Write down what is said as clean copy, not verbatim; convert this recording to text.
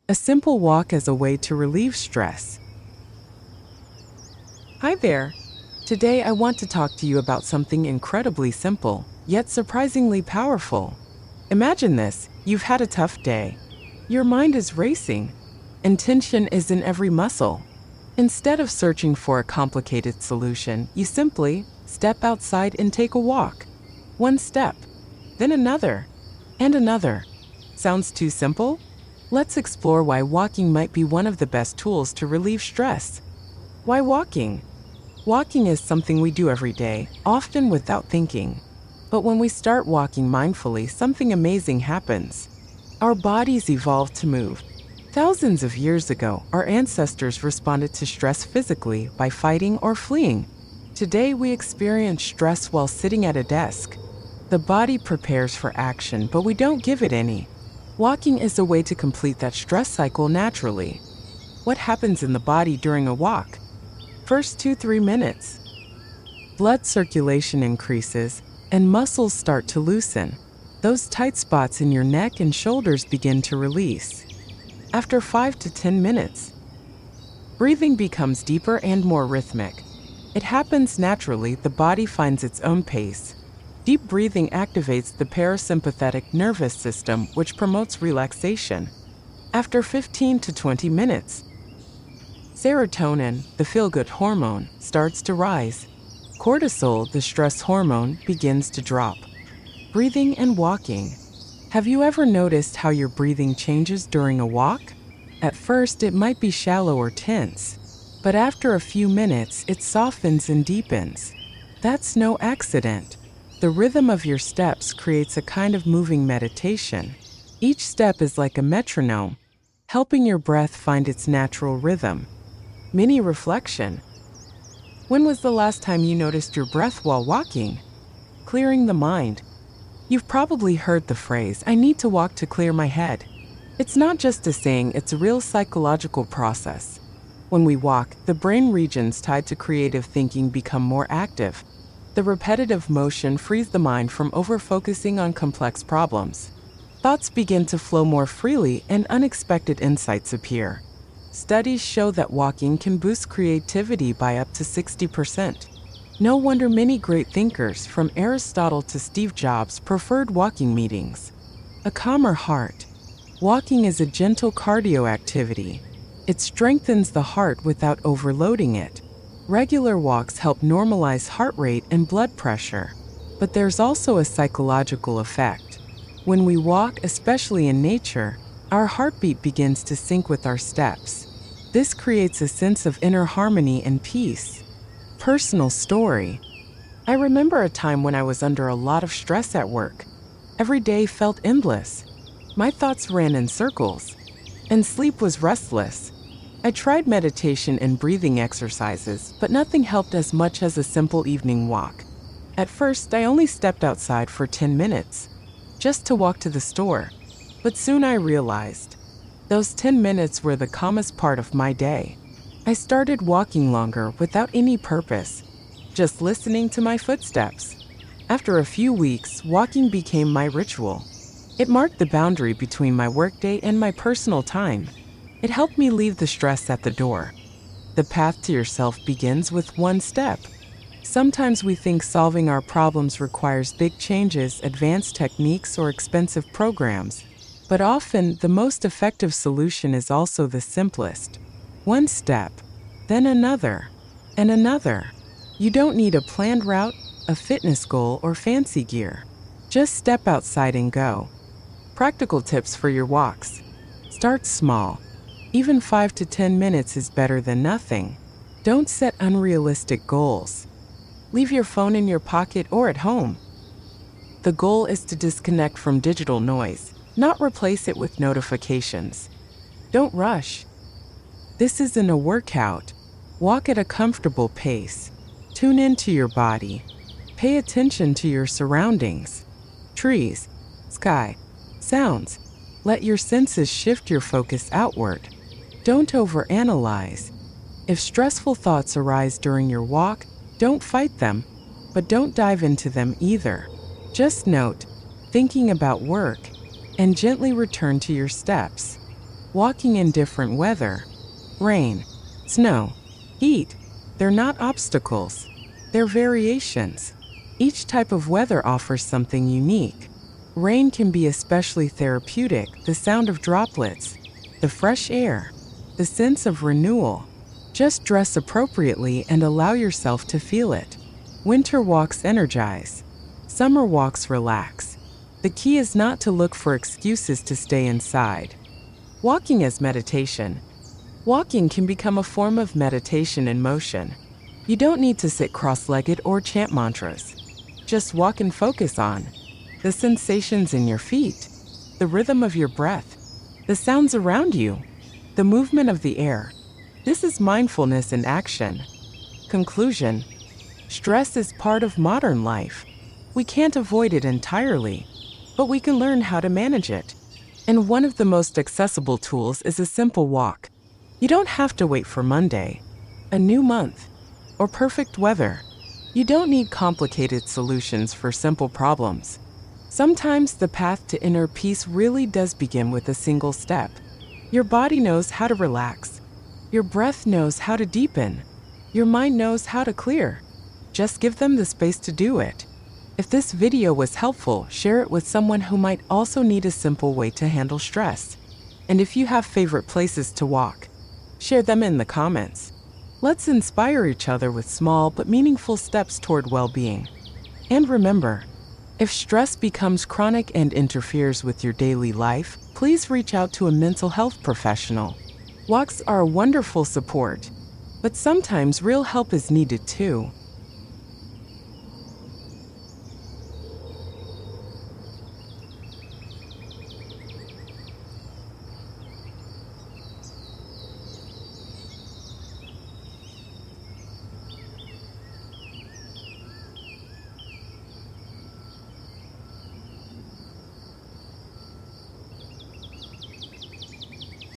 A simple walk as a way to relieve stress. Hi there. Today I want to talk to you about something incredibly simple, yet surprisingly powerful. Imagine this: you've had a tough day. Your mind is racing, and tension is in every muscle. Instead of searching for a complicated solution, you simply step outside and take a walk. One step, then another, and another. Sounds too simple? Let's explore why walking might be one of the best tools to relieve stress. Why walking? Walking is something we do every day, often without thinking. But when we start walking mindfully, something amazing happens. Our bodies evolved to move. Thousands of years ago, our ancestors responded to stress physically by fighting or fleeing. Today, we experience stress while sitting at a desk. The body prepares for action, but we don't give it any. Walking is a way to complete that stress cycle naturally. What happens in the body during a walk? First 2-3 minutes. Blood circulation increases, and muscles start to loosen. Those tight spots in your neck and shoulders begin to release. After 5 to 10 minutes, breathing becomes deeper and more rhythmic. It happens naturally. The body finds its own pace. Deep breathing activates the parasympathetic nervous system, which promotes relaxation. After 15 to 20 minutes, serotonin, the feel-good hormone, starts to rise. Cortisol, the stress hormone, begins to drop. Breathing and walking. Have you ever noticed how your breathing changes during a walk? At first, it might be shallow or tense, but after a few minutes, it softens and deepens. That's no accident. The rhythm of your steps creates a kind of moving meditation. Each step is like a metronome, helping your breath find its natural rhythm. Mini reflection. When was the last time you noticed your breath while walking? Clearing the mind. You've probably heard the phrase, "I need to walk to clear my head." It's not just a saying, it's a real psychological process. When we walk, the brain regions tied to creative thinking become more active. The repetitive motion frees the mind from over-focusing on complex problems. Thoughts begin to flow more freely and unexpected insights appear. Studies show that walking can boost creativity by up to 60%. No wonder many great thinkers, from Aristotle to Steve Jobs, preferred walking meetings. A calmer heart. Walking is a gentle cardio activity. It strengthens the heart without overloading it. Regular walks help normalize heart rate and blood pressure. But there's also a psychological effect. When we walk, especially in nature, our heartbeat begins to sync with our steps. This creates a sense of inner harmony and peace. Personal story. I remember a time when I was under a lot of stress at work. Every day felt endless. My thoughts ran in circles, and sleep was restless. I tried meditation and breathing exercises, but nothing helped as much as a simple evening walk. At first, I only stepped outside for 10 minutes, just to walk to the store. But soon I realized, those 10 minutes were the calmest part of my day. I started walking longer without any purpose, just listening to my footsteps. After a few weeks, walking became my ritual. It marked the boundary between my workday and my personal time. It helped me leave the stress at the door. The path to yourself begins with one step. Sometimes we think solving our problems requires big changes, advanced techniques, or expensive programs. But often, the most effective solution is also the simplest. One step, then another, and another. You don't need a planned route, a fitness goal, or fancy gear. Just step outside and go. Practical tips for your walks. Start small. Even 5 to 10 minutes is better than nothing. Don't set unrealistic goals. Leave your phone in your pocket or at home. The goal is to disconnect from digital noise, not replace it with notifications. Don't rush. This isn't a workout. Walk at a comfortable pace. Tune into your body. Pay attention to your surroundings. Trees, sky, sounds. Let your senses shift your focus outward. Don't overanalyze. If stressful thoughts arise during your walk, don't fight them, but don't dive into them either. Just note, thinking about work, and gently return to your steps. Walking in different weather, rain, snow, heat, they're not obstacles, they're variations. Each type of weather offers something unique. Rain can be especially therapeutic, the sound of droplets, the fresh air, the sense of renewal. Just dress appropriately and allow yourself to feel it. Winter walks energize. Summer walks relax. The key is not to look for excuses to stay inside. Walking as meditation. Walking can become a form of meditation in motion. You don't need to sit cross-legged or chant mantras. Just walk and focus on the sensations in your feet, the rhythm of your breath, the sounds around you, the movement of the air. This is mindfulness in action. Conclusion: stress is part of modern life. We can't avoid it entirely, but we can learn how to manage it. And one of the most accessible tools is a simple walk. You don't have to wait for Monday, a new month, or perfect weather. You don't need complicated solutions for simple problems. Sometimes the path to inner peace really does begin with a single step. Your body knows how to relax. Your breath knows how to deepen. Your mind knows how to clear. Just give them the space to do it. If this video was helpful, share it with someone who might also need a simple way to handle stress. And if you have favorite places to walk, share them in the comments. Let's inspire each other with small but meaningful steps toward well-being. And remember, if stress becomes chronic and interferes with your daily life, please reach out to a mental health professional. Walks are a wonderful support, but sometimes real help is needed too.